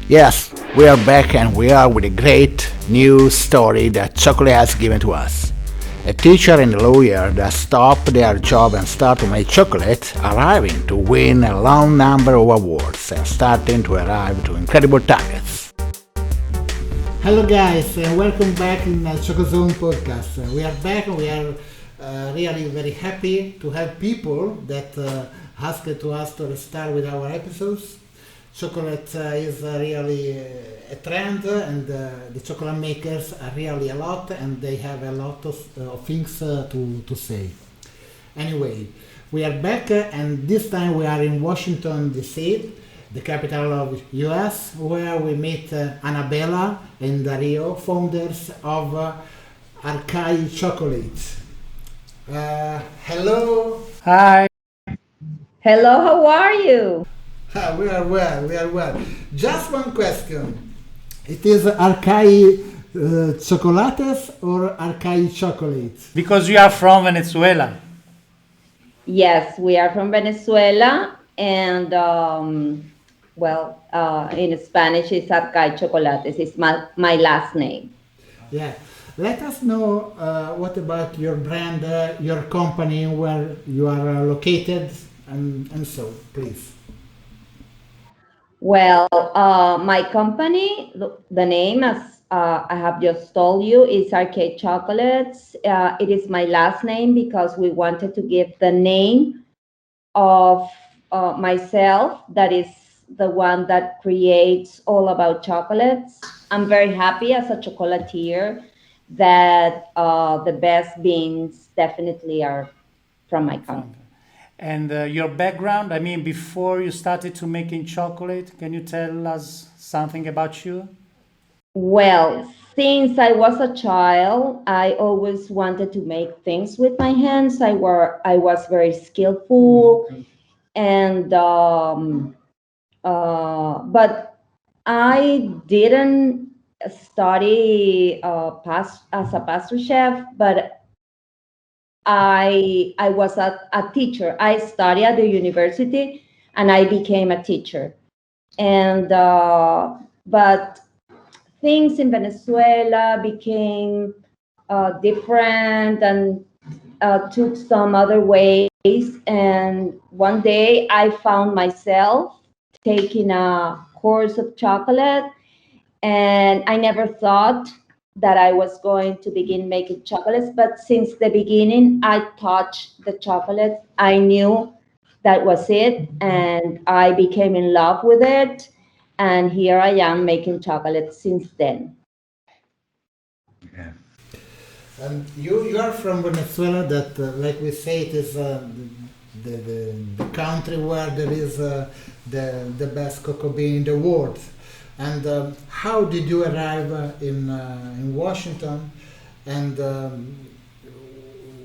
Yes, we are back and we are with a great new story that chocolate has given to us. A teacher and a lawyer that stop their job and start to make chocolate, arriving to win a long number of awards and starting to arrive to incredible targets. Hello guys and welcome back in Chocozone podcast. We are back and we are really very happy to have people that asked to us to start with our episodes. Chocolate is really a trend and the chocolate makers are really a lot and they have a lot of things to say. Anyway, we are back and this time we are in Washington DC, the capital of US, where we meet Annabella and Dario, founders of Arcay Chocolates. Hello. Hi. Hello, how are you? We are well, we are well. Just one question. It is Arcay Chocolates or Arcay Chocolates? Because you are from Venezuela. Yes, we are from Venezuela, and in Spanish, it's Arcay Chocolates. It's my last name. Yeah. Let us know what about your brand, your company, where you are located, and so, please. Well, my company, the name, as I have just told you, is Arcay Chocolates. It is my last name because we wanted to give the name of myself, that is the one that creates all about chocolates. I'm very happy as a chocolatier that the best beans definitely are from my country. And your background, I mean, before you started to making chocolate, can you tell us something about you? Well, since I was a child, I always wanted to make things with my hands. I was very skillful, and but I didn't study as a pastry chef, but I was a teacher. I studied at the university, and I became a teacher. And but things in Venezuela became different and took some other ways. And one day I found myself taking a course of chocolate, and I never thought that I was going to begin making chocolates. But since the beginning, I touched the chocolate. I knew that was it, and I became in love with it. And here I am making chocolate since then. And you are from Venezuela, that, like we say, it is the country where there is the best cocoa bean in the world. And how did you arrive in Washington? And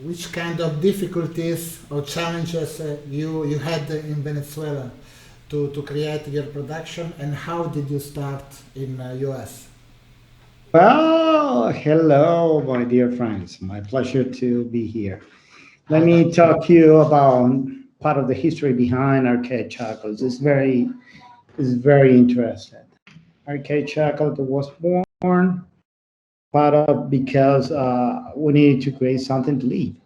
which kind of difficulties or challenges you had in Venezuela to create your production? And how did you start in US? Well, hello, my dear friends. My pleasure to be here. Let me talk to you about part of the history behind Arcade Chocolates. It's very interesting. Arcade Chocolate was born part of because we needed to create something to eat.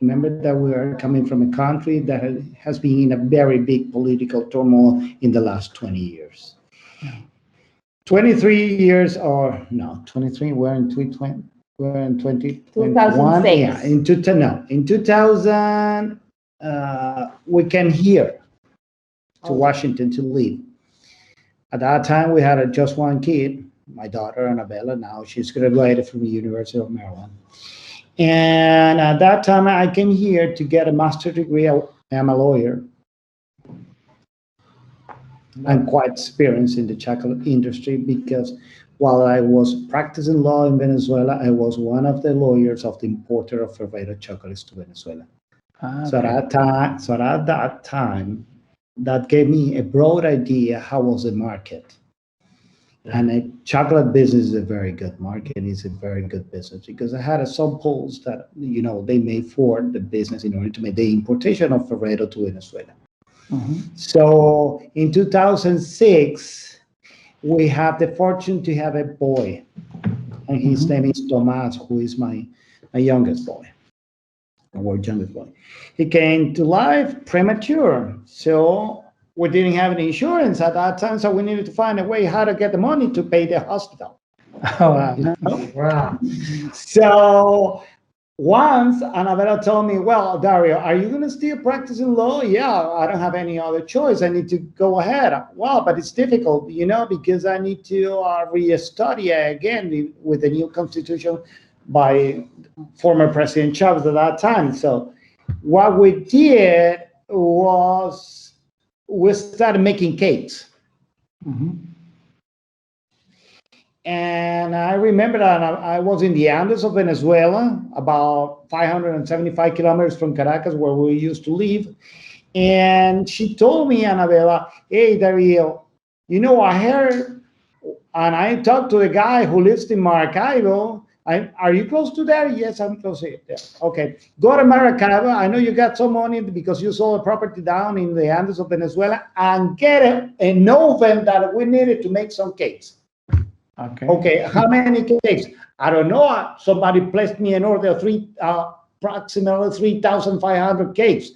Remember that we are coming from a country that has been in a very big political turmoil in the last 20 years. 23 years or no 23 we're in 2020 we're in 2021, yeah, 2006. in 2000 we came here to Okay. Washington to live. At that time we had just one kid, my daughter Annabella. Now she's graduated from the University of Maryland, and at that time I came here to get a master's degree. I'm a lawyer. I'm quite experienced in the chocolate industry because while I was practicing law in Venezuela, I was one of the lawyers of the importer of Ferrero chocolates to Venezuela. So Okay. at that time, that gave me a broad idea how was the market. And a chocolate business is a very good market. It's a very good business because I had some polls that they made for the business in order to make the importation of Ferrero to Venezuela. Mhm. So in 2006, we have the fortune to have a boy, and his name is Tomas, who is my youngest boy, our youngest boy. He came to life premature, so we didn't have any insurance at that time, so we needed to find a way how to get the money to pay the hospital. Oh, wow. Wow. So once Annabella told me, well, Dario, are you going to still practicing law? Yeah, I don't have any other choice. I need to go ahead. Well, but it's difficult, because I need to re-study again with the new constitution by former President Chavez at that time. So what we did was we started making cakes. And I remember that I was in the Andes of Venezuela, about 575 kilometers from Caracas, where we used to live. And she told me, Annabella, hey, Dario, I heard, and I talked to the guy who lives in Maracaibo. Are you close to there? Yes, I'm close to there. Okay, go to Maracaibo. I know you got some money because you sold a property down in the Andes of Venezuela, and get an oven that we needed to make some cakes. Okay, how many cakes? I don't know. Somebody placed me an order of approximately 3,500 cakes.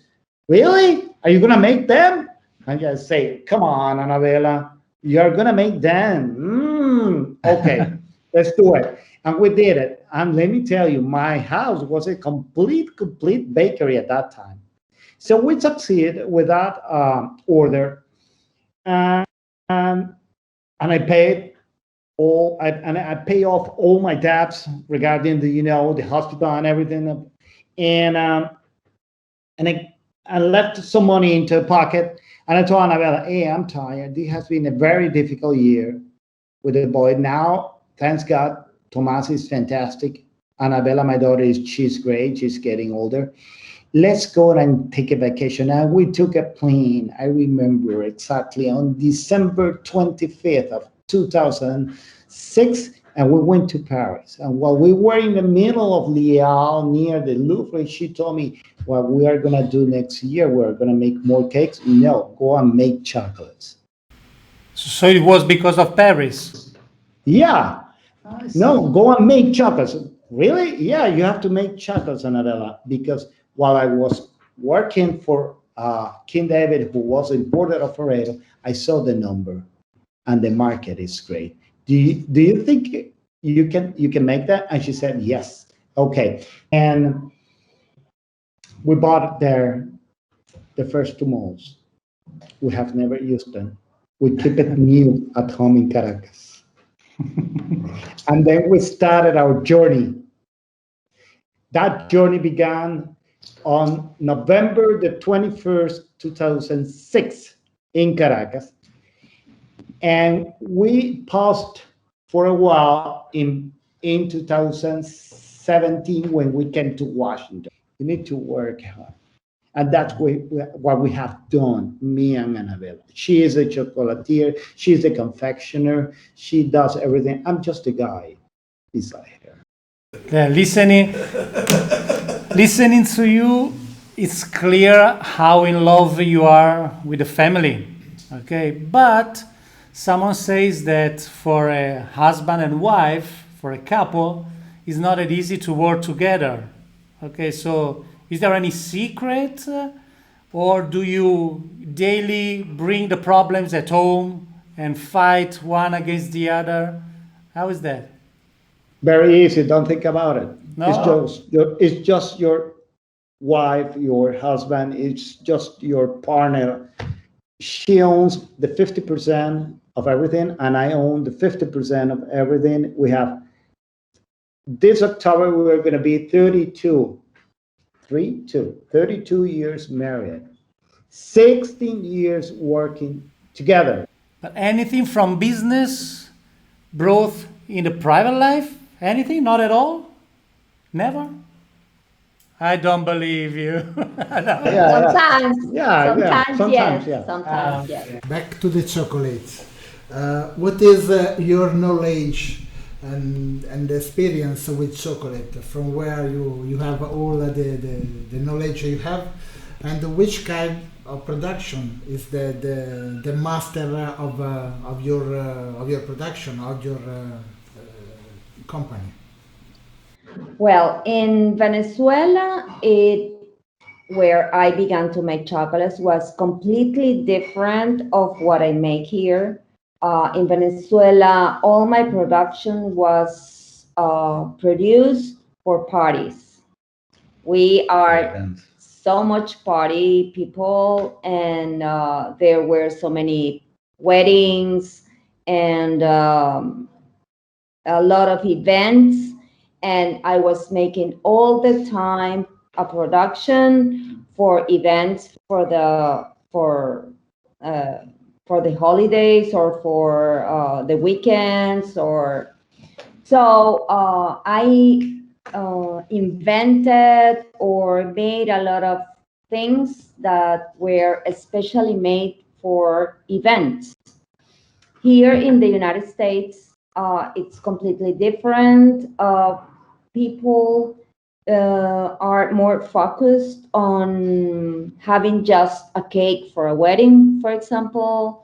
Really? Are you gonna make them? I just say, come on, Annabella, you're gonna make them. Okay, let's do it. And we did it. And let me tell you, my house was a complete bakery at that time. So we succeeded with that order, and I paid. I pay off all my debts regarding the hospital and everything, and I left some money into the pocket, and I told Annabella, hey, I'm tired. This has been a very difficult year with the boy. Now, thanks God, Tomas is fantastic. Annabella, my daughter, she's great. She's getting older. Let's go and take a vacation. And we took a plane, I remember exactly, on December 25th of 2006, and we went to Paris. And while we were in the middle of Lyon, near the Louvre, she told me, what we are going to do next year, we're going to make more cakes. No, go and make chocolates. So it was because of Paris? Yeah. No, go and make chocolates. Really? Yeah, you have to make chocolates, Annabella, because while I was working for King David, who was importer operator, I saw the number, and the market is great. Do you think you can make that? And she said yes. Okay, and we bought the first 2 molds. We have never used them. We keep it new at home in Caracas. And then we started our journey. That journey began on November the 21st, 2006 in Caracas. And we paused for a while in 2017 when we came to Washington. You need to work hard. And that's what we have done, me and Annabella. She is a chocolatier. She's a confectioner. She does everything. I'm just a guy beside her. Yeah, listening to you, it's clear how in love you are with the family. Okay, but someone says that for a husband and wife, for a couple, it's not that easy to work together. Okay, so is there any secret, or do you daily bring the problems at home and fight one against the other? How is that? Very easy. Don't think about it. No? It's just your wife, your husband. It's just your partner. She owns the 50% of everything, and I own the 50% of everything. We have this October we're going to be 32 years married, 16 years working together. But anything from business brought in the private life? Anything? Not at all? Never? I don't believe you. Sometimes yes. Yeah. Sometimes yes. Back to the chocolates. What is your knowledge and the experience with chocolate? From where you have all the knowledge you have, and which kind of production is the master of your production of your company? Well, in Venezuela, it where I began to make chocolates was completely different of what I make here. In Venezuela, all my production was produced for parties. We are Events. so much party people, and there were so many weddings and a lot of events, and I was making all the time a production for events uh, for the holidays or for the weekends or so I invented or made a lot of things that were especially made for events. Here in the United States, it's completely different. People are more focused on having just a cake for a wedding, for example.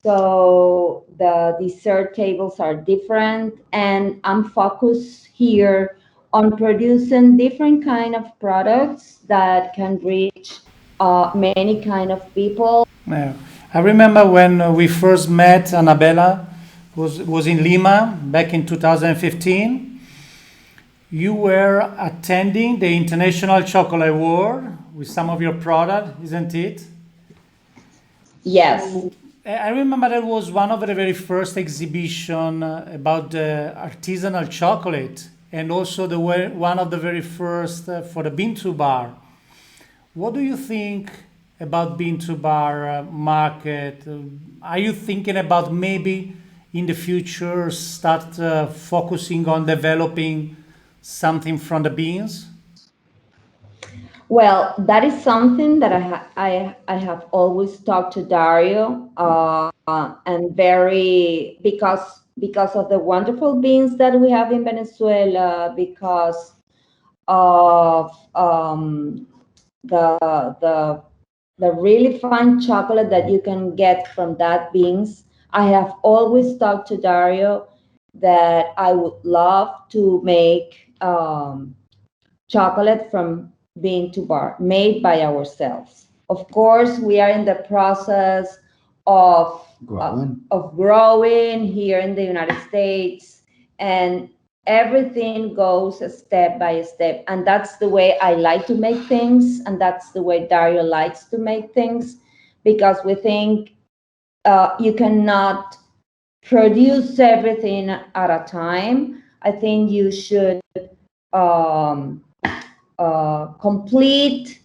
So the dessert tables are different, and I'm focused here on producing different kind of products that can reach many kind of people. Yeah. I remember when we first met, Annabella was in Lima back in 2015. You were attending the International Chocolate Award with some of your product, isn't it? Yes, So I remember that was one of the very first exhibition about the artisanal chocolate, and also one of the very first for the Bintu Bar. What do you think about Bintu Bar Market? Are you thinking about maybe in the future start focusing on developing something from the beans? well, that is something that I have always talked to Dario, and very because of the wonderful beans that we have in Venezuela, because of the the the really fine chocolate that you can get from that beans. I have always talked to Dario that I would love to make chocolate from bean to bar, made by ourselves. Of course, we are in the process of growing here in the United States, and everything goes step by step. And that's the way I like to make things, and that's the way Dario likes to make things, because we think you cannot produce everything at a time. I think you should um, complete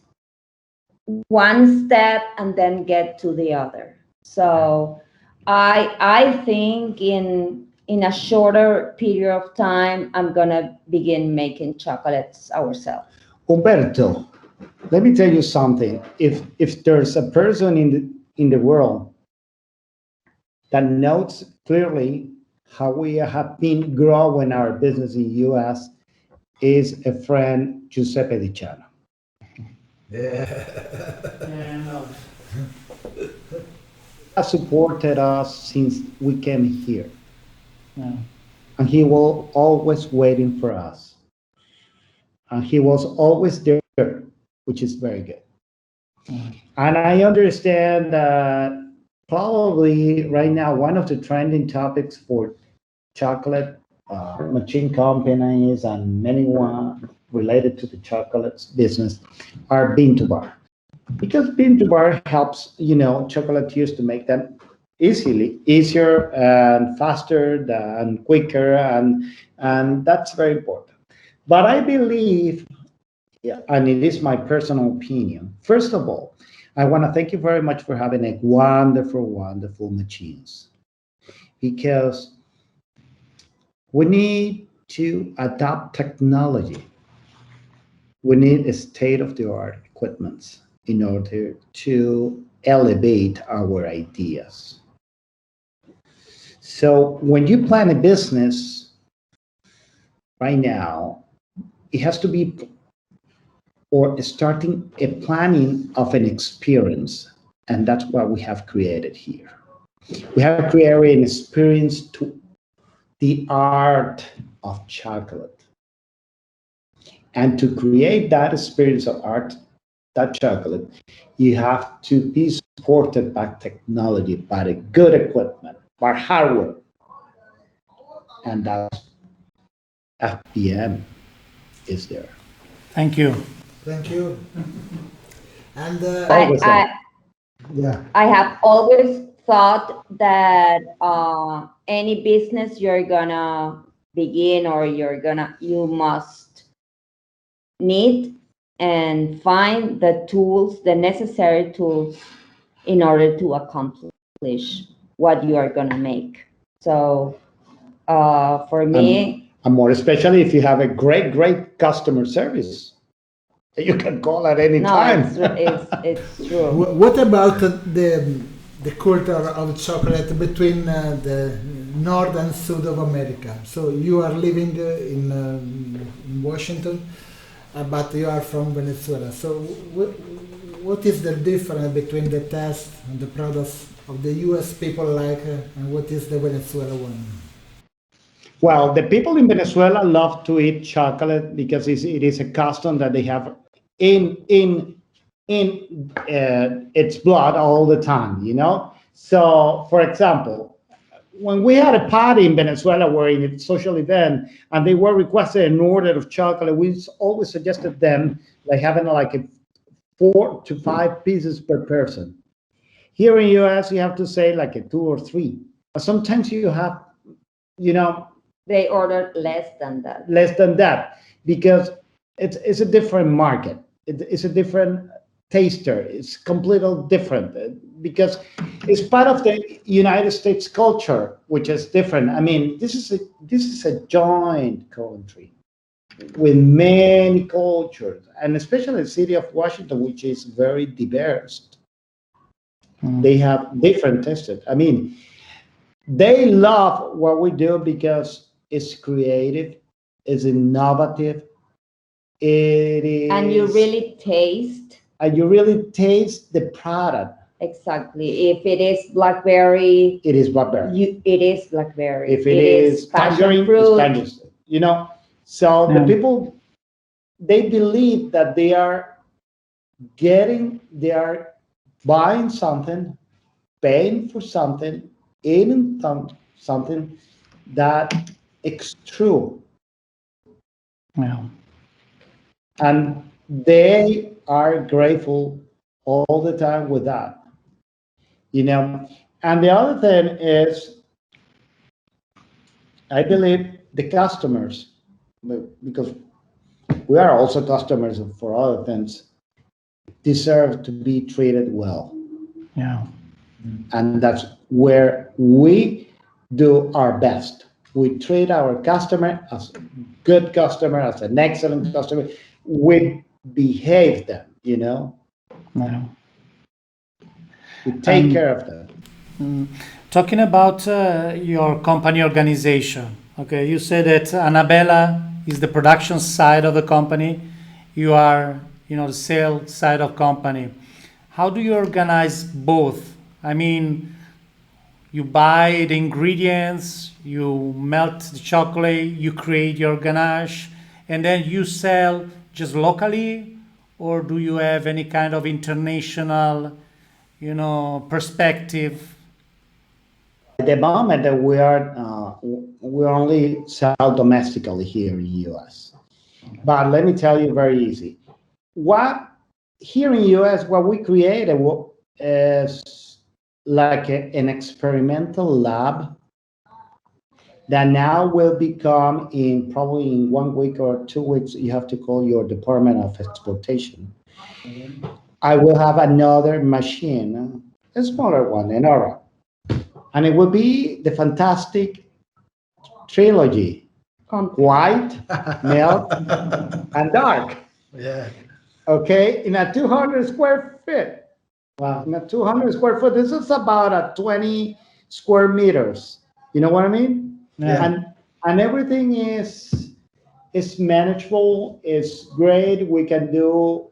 one step and then get to the other. So I think in a shorter period of time, I'm gonna begin making chocolates ourselves. Humberto, let me tell you something. If there's a person in the world that knows clearly how we have been growing our business in US, is a friend Giuseppe Di Ciano. Yeah, no. Has supported us since we came here, Yeah. and he was always waiting for us, and he was always there, which is very good. And I understand that probably right now one of the trending topics for chocolate machine companies and many one related to the chocolates business are bean to bar, because bean to bar helps chocolatiers to make them easier and faster and quicker, and that's very important. But I believe, yeah, and it is my personal opinion. First of all, I want to thank you very much for having a wonderful machines, because we need to adopt technology. We need a state-of-the-art equipment in order to elevate our ideas. So when you plan a business right now, it has to be or starting a planning of an experience. And that's what we have created here. We have created an experience to the art of chocolate. And to create that experience of art, that chocolate, you have to be supported by technology, by the good equipment, by hardware. And that's FPM is there. Thank you. Thank you. And Always there. yeah, I have always thought that any business you're gonna begin or you must need and find the tools, the necessary tools in order to accomplish what you are gonna make. So for me, And more especially if you have a great customer service that you can call at any no, time. it's true. what about the culture of chocolate between the North and South of America? So you are living in Washington, but you are from Venezuela. So what is the difference between the taste and the products of the U.S. people like, and what is the Venezuela one? Well, the people in Venezuela love to eat chocolate because it is a custom that they have in its blood all the time, you know? So, for example, when we had a party in Venezuela where in a social event and they were requested an order of chocolate, we always suggested them like having like a 4 to 5 pieces per person. Here in US, you have to say like a 2 or 3. But sometimes you have, you know, They ordered less than that. less than that because it's a different market. It's a different taster. It's completely different because it's part of the United States culture, which is different. I mean, this is a joint country with many cultures, and especially the city of Washington, which is very diverse. They have different tastes. I mean, they love what we do because it's creative, it's innovative, it is, And you really taste and you really taste the product. exactly. If it is blackberry, It is blackberry. it is blackberry. If it is passion tangerine, fruit. it's tangerine. You know, so the Yeah. people they believe that they are buying something, paying for something, eating something that it's true. Yeah. And they are grateful all the time with that, you know. And the other thing is, I believe the customers, because we are also customers for other things, deserve to be treated well. Yeah. And that's where we do our best. We treat our customer as a good customer, as an excellent customer. We behave them, you know. Yeah. We take care of them. Talking about your company organization, okay, you said that Annabella is the production side of the company. You are, the sales side of company. How do you organize both? I mean, you buy the ingredients, you melt the chocolate, you create your ganache, and then you sell just locally, or do you have any kind of international, perspective? At the moment that we only sell domestically here in the US. But let me tell you very easy. What here in the US, what we created is like an experimental lab that now will become in probably in 1 week or 2 weeks, you have to call your Department of Exportation. I will have another machine, a smaller one, an Aura. And it will be the fantastic trilogy, white, milk, and dark. Yeah. Okay, in a 200 square feet. Wow. In a 200 square foot, this is about a 20 square meters. You know what I mean? Yeah. And everything is manageable. It's great. We can do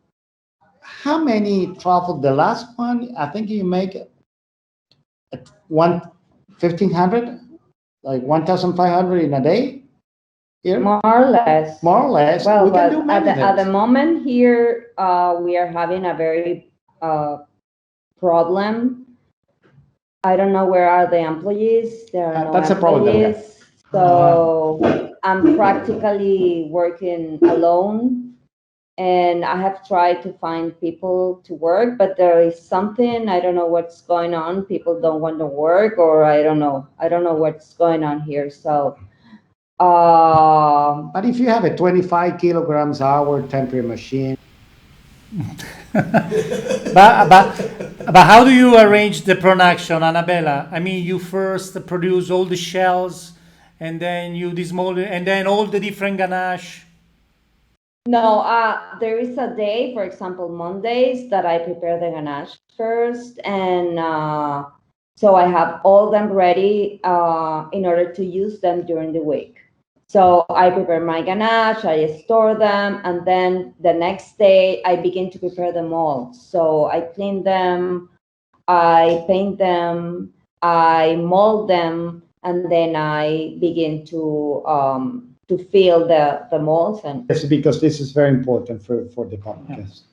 how many truffle? The last one, I think you make at one 1,500, like 1,500 in a day here, More or less. more or less. Well, We can but do at many the things. moment here, we are having a very problem. I don't know where are the employees. There are no That's a problem that we have. employees. So I'm practically working alone. And I have tried to find people to work, but there is something, I don't know what's going on. People don't want to work, or I don't know. I don't know what's going on here. So, But if you have a 25 kilograms hour temperature machine, but how do you arrange the production, Annabella? I mean, you first produce all the shells, and then you dismold it, and then all the different ganache. no, there is a day, for example, Mondays, that I prepare the ganache first, and so I have all them ready in order to use them during the week. So I prepare my ganache, I store them, and then the next day I begin to prepare them all. So I clean them, I paint them, I mold them, and then I begin to fill the molds. And yes, because this is very important for the podcast.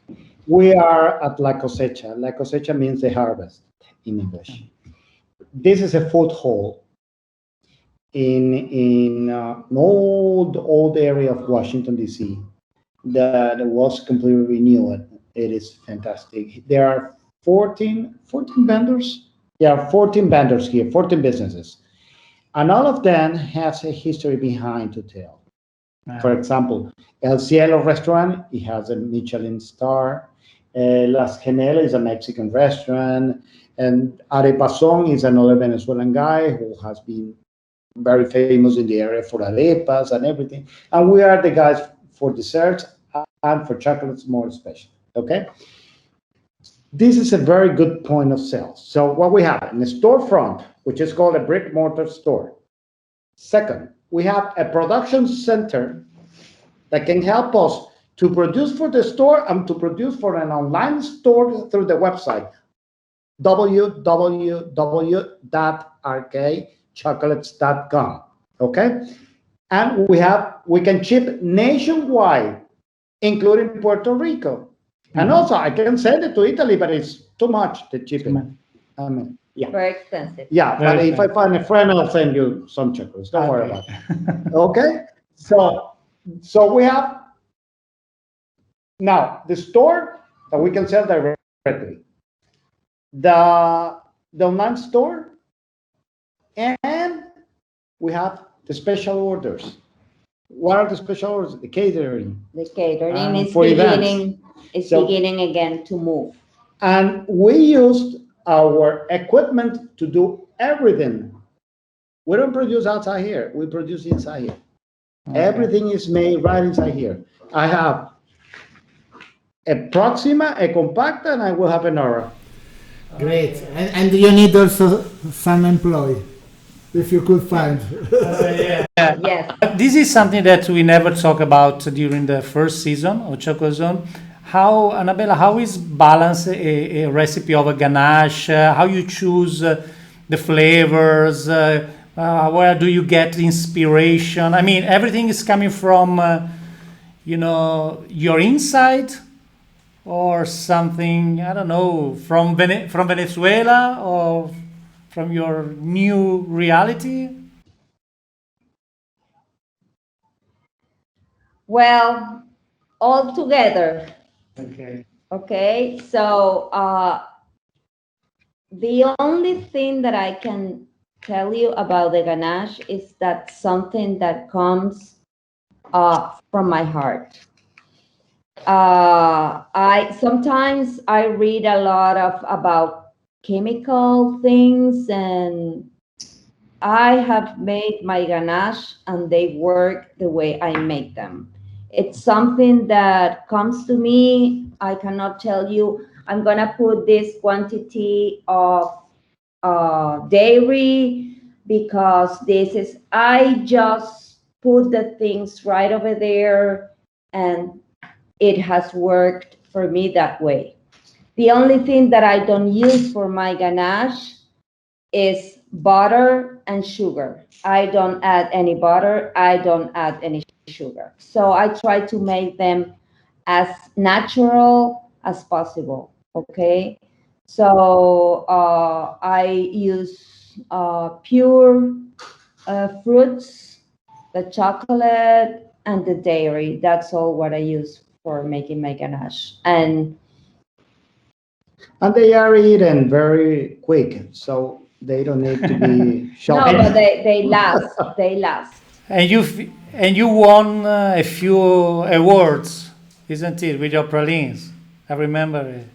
We are at La Cosecha. La Cosecha means the harvest in English. This is a foothold in an old area of Washington D.C. that was completely renewed. It is fantastic. There are 14 vendors. There are 14 vendors here, 14 businesses, and all of them has a history behind to tell. For example, El Cielo restaurant, it has a Michelin star. Las Genelas is a Mexican restaurant, and Arepazón is another Venezuelan guy who has been very famous in the area for arepas and everything. And we are the guys for desserts and for chocolates more special. Okay, this is a very good point of sale. So what we have in the storefront, which is called a brick mortar store. Second, we have a production center that can help us to produce for the store and to produce for an online store through the website www.arcaychocolates.com. Okay, and we can ship nationwide, including Puerto Rico, and also I can send it to Italy, but it's too much to ship it. I mean, yeah, very expensive. yeah. But Very if I find a friend, I'll send you some chocolates. Don't worry about it. Okay, so we have now the store that we can sell directly, the online store, and we have the special orders. What are the special orders? The catering. The catering is For events. beginning again to move. And we used our equipment to do everything. We don't produce outside here. We produce inside here. Everything is made right inside here. I have a Proxima, a Compacta, and I will have an Aura. Great. And you need also some employee, if you could find. Yes. This is something that we never talk about during the first season of Chocozone. How, Annabella, how is balance a recipe of a ganache? How you choose the flavors? Where do you get the inspiration? I mean, everything is coming from, your inside, or something, I don't know, from Venezuela, or from your new reality? Well, all together. Okay. Okay. So the only thing that I can tell you about the ganache is that something that comes from my heart. I sometimes I read a lot of about chemical things, and I have made my ganache and they work the way I make them. It's something that comes to me. I cannot tell you I'm gonna put this quantity of dairy because this is, I just put the things right over there, and it has worked for me that way. The only thing that I don't use for my ganache is butter and sugar. I don't add any butter. I don't add any sugar. So I try to make them as natural as possible. Okay. So I use pure fruits, the chocolate, and the dairy. That's all what I use for making my ganache. And they are eaten very quick, so they don't need to be No, sheltered. but they last. They last. And you won a few awards, isn't it, with your pralines? I remember it.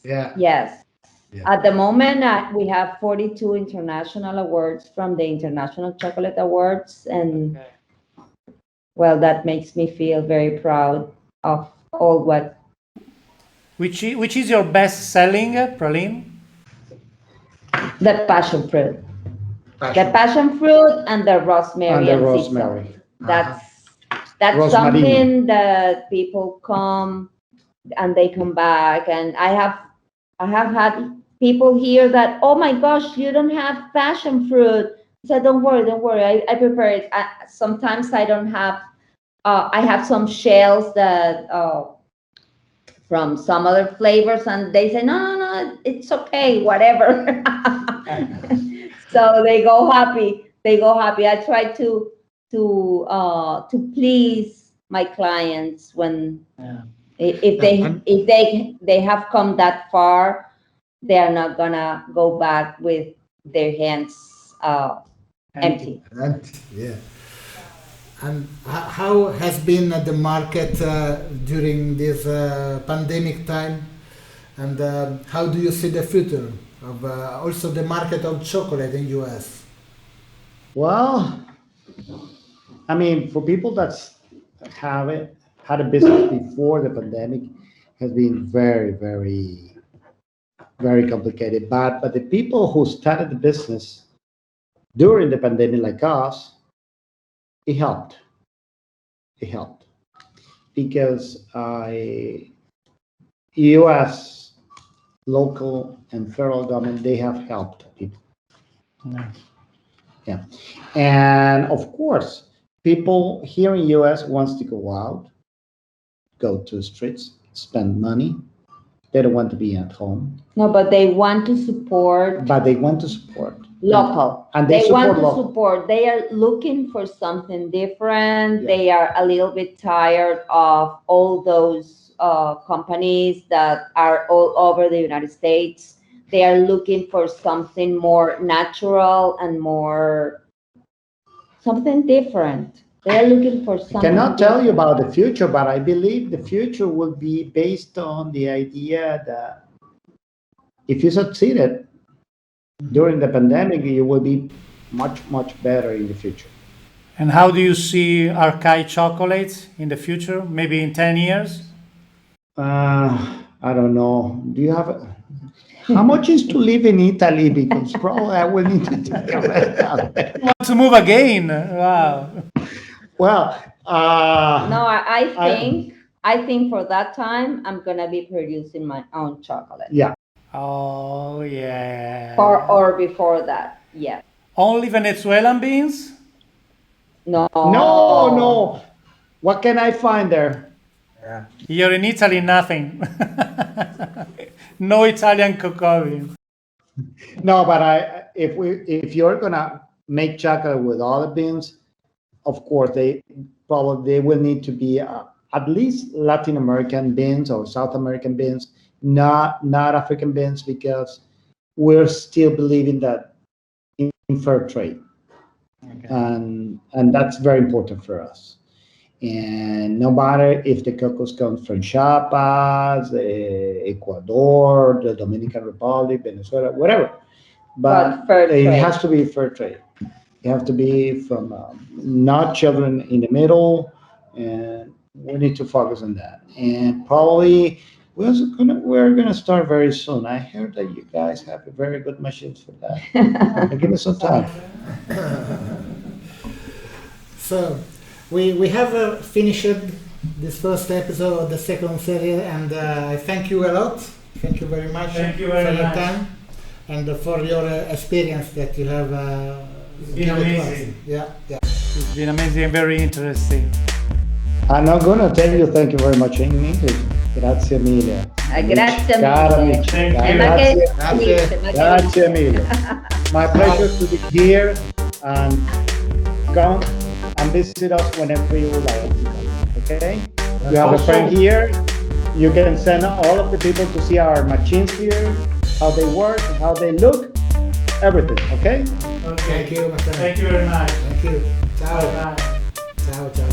Yeah. Yes. Yeah. At the moment, we have 42 international awards from the International Chocolate Awards, and well, that makes me feel very proud of all what Which is your best selling praline? the passion fruit, Passion. the passion fruit, and the rosemary And the and sea rosemary. salt. That's Rosmarino. something that people come and they come back, and I have had people here that, oh my gosh, you don't have passion fruit. I said, don't worry, I prepare it. Sometimes I don't have. I have some shells that from some other flavors, and they say, no, it's okay, whatever. So they go happy. They go happy. I try to please my clients when if they have come that far, they are not gonna go back with their hands empty. And yeah. And how has been the market during this pandemic time? And how do you see the future of also the market of chocolate in US? Well, I mean, for people that's had a business before the pandemic, has been very, very, very complicated. But the people who started the business during the pandemic, like us, it helped. It helped because U.S. local and federal government, they have helped people. Yeah, and of course, people here in U.S. wants to go out, go to the streets, spend money. They don't want to be at home, No, but they want to support but they want to support local. and they They want support to local. support. They are looking for something different. Yeah. They are a little bit tired of all those companies that are all over the United States. They are looking for something more natural and more something different. They are looking for I something. cannot tell you different. about the future, but I believe the future will be based on the idea that if you succeeded during the pandemic, you will be much, much better in the future. And how do you see Arcay Chocolates in the future? Maybe in 10 years? I don't know. Do you have how much is to live in Italy? Because probably I will need to take a rest out there. Want to move again? Wow. Well, No, I I- think I think for that time I'm gonna be producing my own chocolate. yeah. Oh, yeah. Or before that, yes. Only Venezuelan beans? No. No. What can I find there? Yeah. Here in Italy, nothing. No Italian cocoa beans. No, but if you're gonna make chocolate with olive beans, of course they will need to be at least Latin American beans or South American beans, not African beans, because we're still believing that in fair trade, and that's very important for us. And no matter if the cocos comes from Chiapas, Ecuador, the Dominican Republic, Venezuela, whatever, but fair it trade. has to be fair trade. You have to be from not children in the middle, and we need to focus on that. And probably we're gonna start very soon. I heard that you guys have a very good machines for that. Give me some time. So we have finished this first episode of the second series, and I thank you a lot. Thank you very much Thank you for very your much. time and for your experience that you have It's been given to us. amazing. Yeah, yeah. It's been amazing and very interesting. I'm not gonna tell you thank you very much in English. Grazie mille. Grazie Caro mille. amici. Thank you. Ma che Grazie. dice, ma che Grazie dice? mille. My pleasure to be here, and come and visit us whenever you like. Okay? You have a friend here. You can send all of the people to see our machines here, how they work, how they look, everything. Okay? Okay. Thank you, my friend. Thank you very much. Thank you. Ciao. Bye. Ciao, ciao.